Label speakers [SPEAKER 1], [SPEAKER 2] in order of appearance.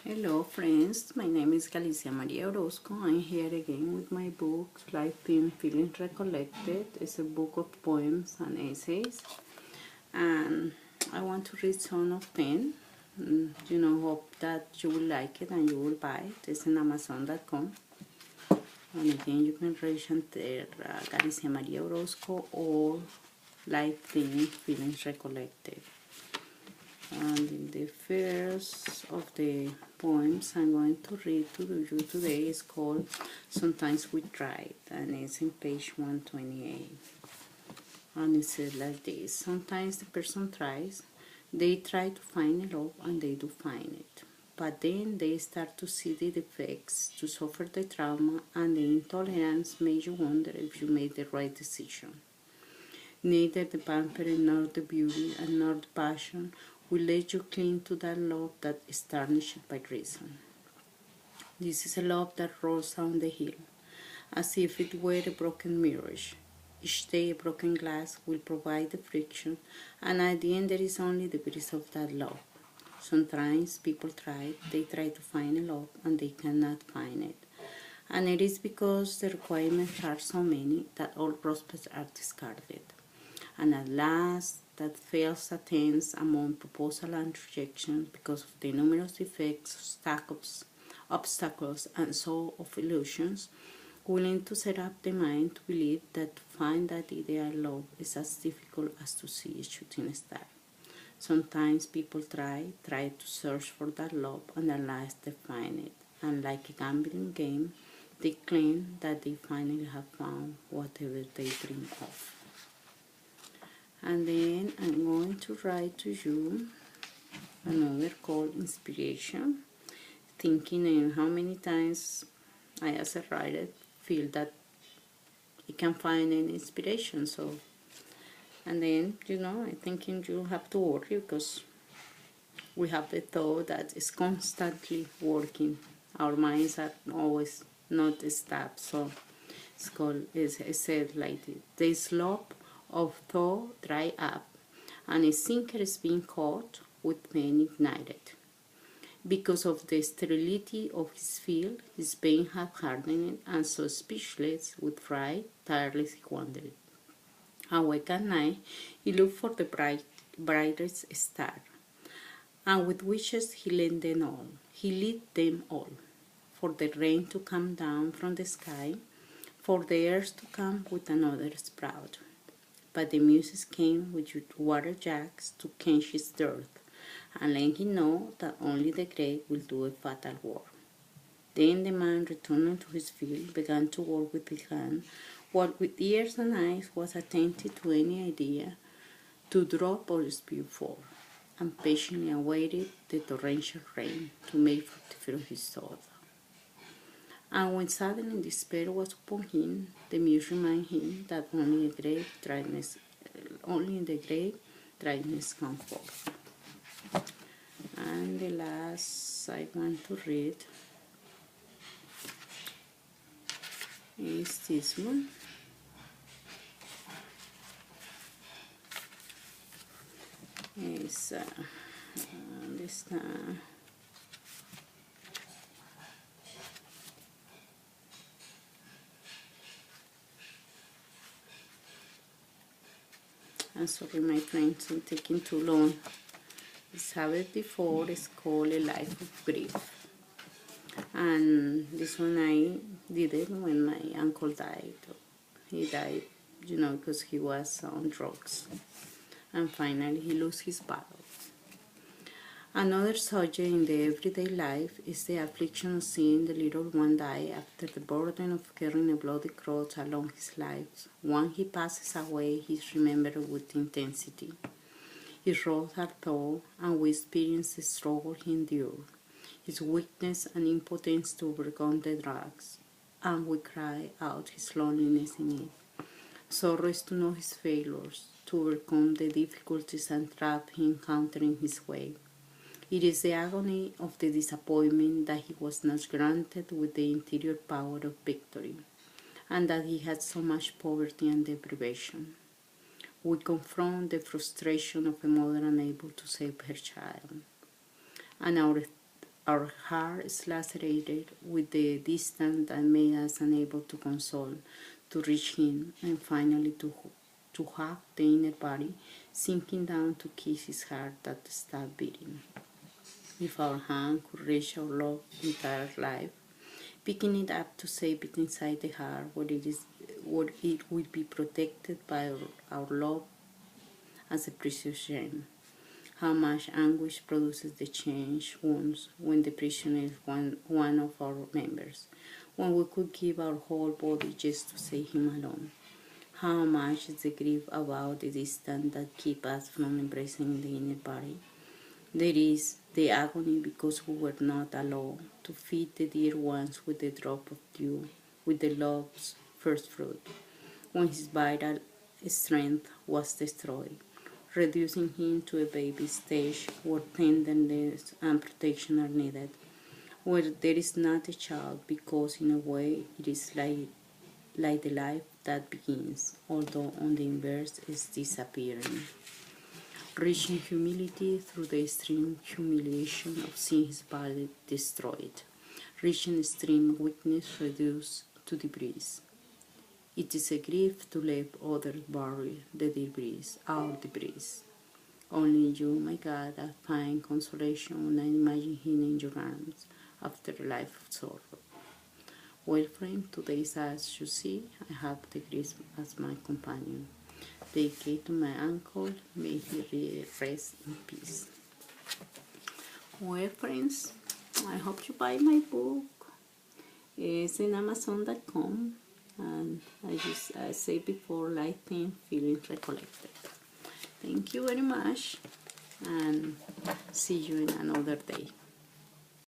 [SPEAKER 1] Hello friends, my name is Galicia Maria Orozco. I'm here again with my book, Feelings Recollected. It's a book of poems and essays. And I want to read some of them. Hope that you will like it and you will buy it. It's on Amazon.com. And again, you can reach there Galicia Maria Orozco or Lifetnhings Feelings Recollected. And the first of the poems I'm going to read to you today is called Sometimes We Tried, and it's in page 128. And it says like this: sometimes the person tries, they try to find a love and they do find it. But then they start to see the defects, to suffer the trauma, and the intolerance makes you wonder if you made the right decision. Neither the pampering nor the beauty and nor the passion will let you cling to that love that is tarnished by reason. This is a love that rolls down the hill, as if it were a broken mirage. Each day a broken glass will provide the friction, and at the end there is only the breeze of that love. Sometimes people they try to find a love, and they cannot find it. And it is because the requirements are so many that all prospects are discarded. And at last, that fails attempts among proposal and rejection because of the numerous defects, obstacles, and so of illusions, willing to set up the mind to believe that to find that ideal love is as difficult as to see a shooting star. Sometimes people try to search for that love, and at last they find it. And like a gambling game, they claim that they finally have found whatever they dream of. And then I'm going to write to you another called Inspiration, thinking in how many times I as a writer feel that I can find an inspiration. So, and then, I'm thinking you have to worry because we have the thought that it's constantly working. Our minds are always not stopped. So it's said like this: slope of thought dry up, and a sinker is being caught with pain ignited. Because of the sterility of his field, his veins have hardened, and so speechless with fright, tirelessly wandered. Awake at night, he looked for the brightest star, and with wishes he led them all. He led them all, for the rain to come down from the sky, for the earth to come with another sprout. But the muses came with water jars to quench his thirst, and let him know that only the great will do a fatal work. Then the man, returning to his field, began to work with his hand, what with ears and eyes was attentive to any idea to drop or spew forth, and patiently awaited the torrential rain to make fruitful his thought. And when suddenly despair was upon him, the muse reminded him that only in the grave dryness comes forth. And the last I want to read is this one. It's this time. I'm sorry, my friends, I'm taking too long. It's happened before. It's called A Life of Grief. And this one I did it when my uncle died. He died, because he was on drugs. And finally he lost his battle. Another subject in the everyday life is the affliction of seeing the little one die after the burden of carrying a bloody cross along his life. Once he passes away, he is remembered with intensity. His roles are told, and we experience the struggle he endured, his weakness and impotence to overcome the drugs, and we cry out his loneliness in it. Sorrow is to know his failures, to overcome the difficulties and traps he encountered in his way. It is the agony of the disappointment that he was not granted with the interior power of victory, and that he had so much poverty and deprivation. We confront the frustration of a mother unable to save her child, and our our heart is lacerated with the distance that made us unable to console, to reach him, and finally to hug the inner body, sinking down to kiss his heart that stopped beating. If our hand could reach our love entire life, picking it up to save it inside the heart where it will be protected by our love as a precious gem. How much anguish produces the change wounds when the prisoner is one of our members, when we could give our whole body just to save him alone. How much is the grief about the distance that keeps us from embracing the inner body? There is the agony because we were not allowed to feed the dear ones with the drop of dew, with the love's first fruit, when his vital strength was destroyed, reducing him to a baby stage where tenderness and protection are needed, where there is not a child because in a way it is like the life that begins, although on the inverse is disappearing. Reaching humility through the extreme humiliation of seeing his body destroyed, reaching extreme weakness reduced to debris. It is a grief to let others bury the debris, our debris. Only you, my God, I find consolation when I imagine him in your arms after a life of sorrow. Well, friend, today is as you see, I have the grief as my companion. Dedicated to my uncle, may he rest in peace. Well, friends, I hope you buy my book. It's in Amazon.com, and I said before, Lifetnhings, Feelings Recollected. Thank you very much, and see you in another day.